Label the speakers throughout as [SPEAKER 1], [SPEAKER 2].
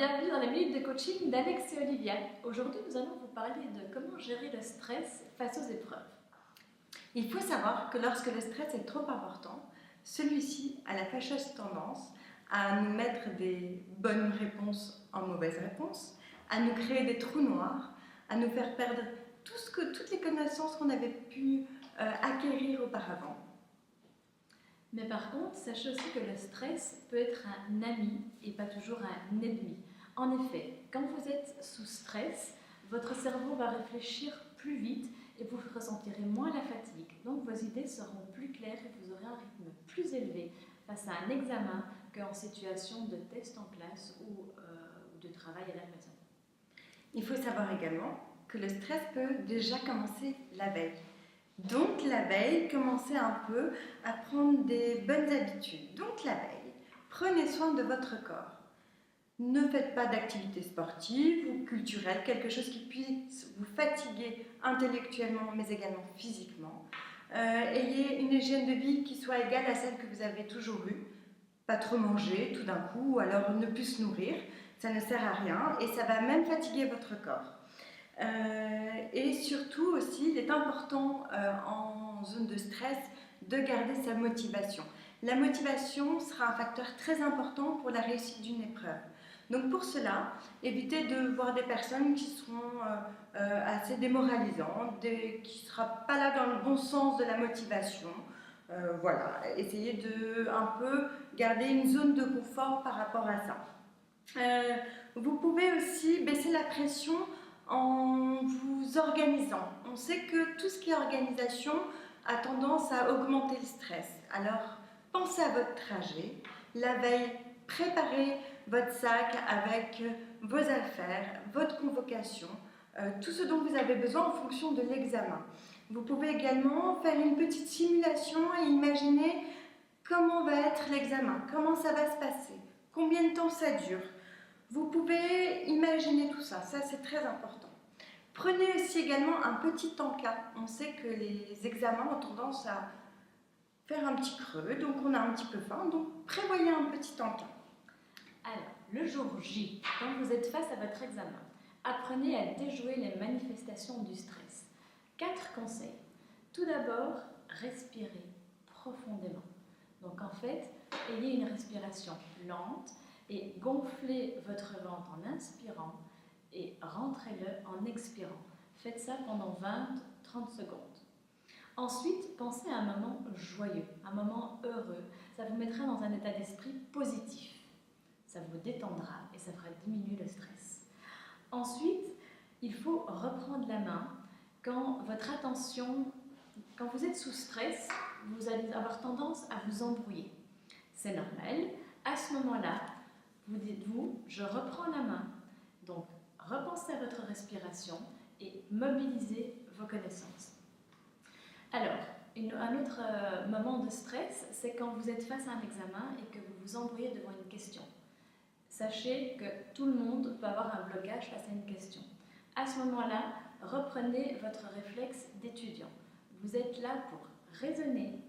[SPEAKER 1] bienvenue dans la minute de coaching d'Alex et Olivia. Aujourd'hui, nous allons vous parler de comment gérer le stress face aux épreuves.
[SPEAKER 2] Il faut savoir que lorsque le stress est trop important, celui-ci a la fâcheuse tendance à nous mettre des bonnes réponses en mauvaises réponses, à nous créer des trous noirs, à nous faire perdre toutes les connaissances qu'on avait pu acquérir auparavant.
[SPEAKER 1] Mais par contre, sachez aussi que le stress peut être un ami et pas toujours un ennemi. En effet, quand vous êtes sous stress, votre cerveau va réfléchir plus vite et vous ressentirez moins la fatigue. Donc vos idées seront plus claires et vous aurez un rythme plus élevé face à un examen qu'en situation de test en classe ou de travail à la maison.
[SPEAKER 2] Il faut savoir également que le stress peut déjà commencer la veille. Donc la veille, commencez un peu à prendre des bonnes habitudes. Donc la veille, prenez soin de votre corps. Ne faites pas d'activité sportive ou culturelle, quelque chose qui puisse vous fatiguer intellectuellement mais également physiquement. Ayez une hygiène de vie qui soit égale à celle que vous avez toujours eue. Pas trop manger tout d'un coup ou alors ne plus se nourrir, ça ne sert à rien et ça va même fatiguer votre corps. Et surtout aussi, il est important en zone de stress de garder sa motivation. La motivation sera un facteur très important pour la réussite d'une épreuve. Donc pour cela, évitez de voir des personnes qui seront assez démoralisantes, qui ne seront pas là dans le bon sens de la motivation. Voilà, essayez de un peu garder une zone de confort par rapport à ça. Vous pouvez aussi baisser la pression en vous organisant. On sait que tout ce qui est organisation a tendance à augmenter le stress. Alors, pensez à votre trajet. La veille, préparez votre sac avec vos affaires, votre convocation, tout ce dont vous avez besoin en fonction de l'examen. Vous pouvez également faire une petite simulation et imaginer comment va être l'examen, comment ça va se passer, combien de temps ça dure. Vous pouvez imaginer tout ça, ça c'est très important. Prenez aussi également un petit encas. On sait que les examens ont tendance à faire un petit creux, donc on a un petit peu faim, donc prévoyez un petit encas.
[SPEAKER 1] Alors, le jour J, quand vous êtes face à votre examen, apprenez à déjouer les manifestations du stress. 4 conseils. Tout d'abord, respirez profondément. Donc en fait, ayez une respiration lente et gonflez votre ventre en inspirant et rentrez-le en expirant. Faites ça pendant 20-30 secondes. Ensuite, pensez à un moment joyeux, un moment heureux. Ça vous mettra dans un état d'esprit positif. Ça vous détendra et ça fera diminuer le stress. Ensuite, il faut reprendre la main quand vous êtes sous stress, vous allez avoir tendance à vous embrouiller. C'est normal. À ce moment-là, vous dites-vous, je reprends la main. Donc, repensez à votre respiration et mobilisez vos connaissances. Alors, un autre moment de stress, c'est quand vous êtes face à un examen et que vous vous embrouillez devant une question. Sachez que tout le monde peut avoir un blocage face à une question. À ce moment-là, reprenez votre réflexe d'étudiant. Vous êtes là pour raisonner,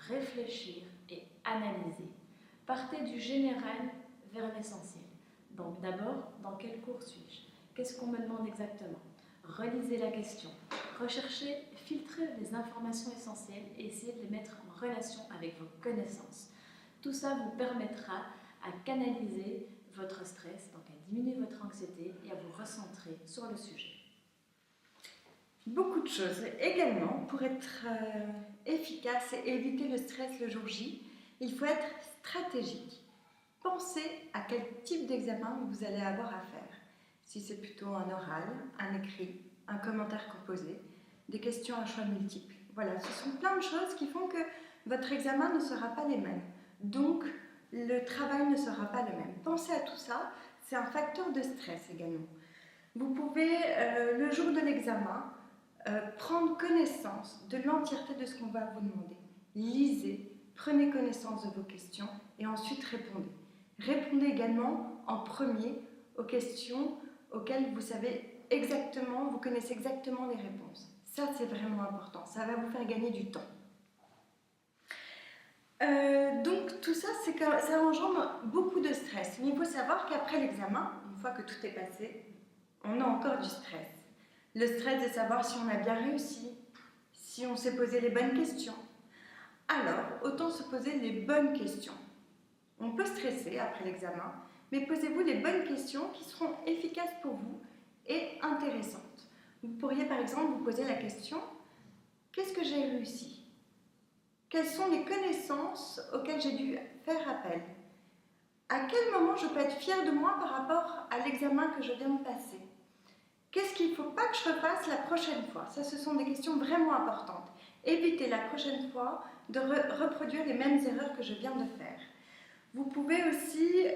[SPEAKER 1] réfléchir et analyser. Partez du général vers l'essentiel. Donc d'abord, dans quel cours suis-je? Qu'est-ce qu'on me demande exactement? Relisez la question. Recherchez, filtrez les informations essentielles et essayez de les mettre en relation avec vos connaissances. Tout ça vous permettra à canaliser votre stress, donc à diminuer votre anxiété et à vous recentrer sur le sujet.
[SPEAKER 2] Beaucoup de choses. Également, pour être efficace et éviter le stress le jour J, il faut être stratégique. Pensez à quel type d'examen vous allez avoir à faire. Si c'est plutôt un oral, un écrit, un commentaire composé, des questions à choix multiples. Voilà, ce sont plein de choses qui font que votre examen ne sera pas les mêmes. Donc, le travail ne sera pas le même. Pensez à tout ça, c'est un facteur de stress également. Vous pouvez, le jour de l'examen, prendre connaissance de l'entièreté de ce qu'on va vous demander. Lisez, prenez connaissance de vos questions et ensuite répondez. Répondez également en premier aux questions auxquelles vous savez exactement, vous connaissez exactement les réponses. Ça, c'est vraiment important. Ça va vous faire gagner du temps. Donc tout ça, ça engendre beaucoup de stress. Mais il faut savoir qu'après l'examen, une fois que tout est passé, on a encore du stress. Le stress de savoir si on a bien réussi, si on s'est posé les bonnes questions. Alors, autant se poser les bonnes questions. On peut stresser après l'examen, mais posez-vous les bonnes questions qui seront efficaces pour vous et intéressantes. Vous pourriez par exemple vous poser la question: qu'est-ce que j'ai réussi ? Quelles sont les connaissances auxquelles j'ai dû faire appel ? À quel moment je peux être fière de moi par rapport à l'examen que je viens de passer ? Qu'est-ce qu'il ne faut pas que je refasse la prochaine fois ? Ça, ce sont des questions vraiment importantes. Évitez la prochaine fois de reproduire les mêmes erreurs que je viens de faire. Vous pouvez aussi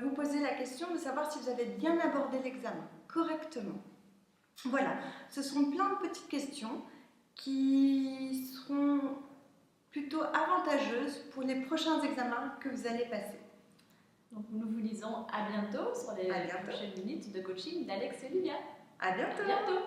[SPEAKER 2] vous poser la question de savoir si vous avez bien abordé l'examen correctement. Voilà, ce sont plein de petites questions qui seront plutôt avantageuses pour les prochains examens que vous allez passer.
[SPEAKER 1] Donc nous vous disons à bientôt sur les prochaines minutes de coaching d'Alex et Olivia.
[SPEAKER 2] À bientôt.
[SPEAKER 1] À bientôt.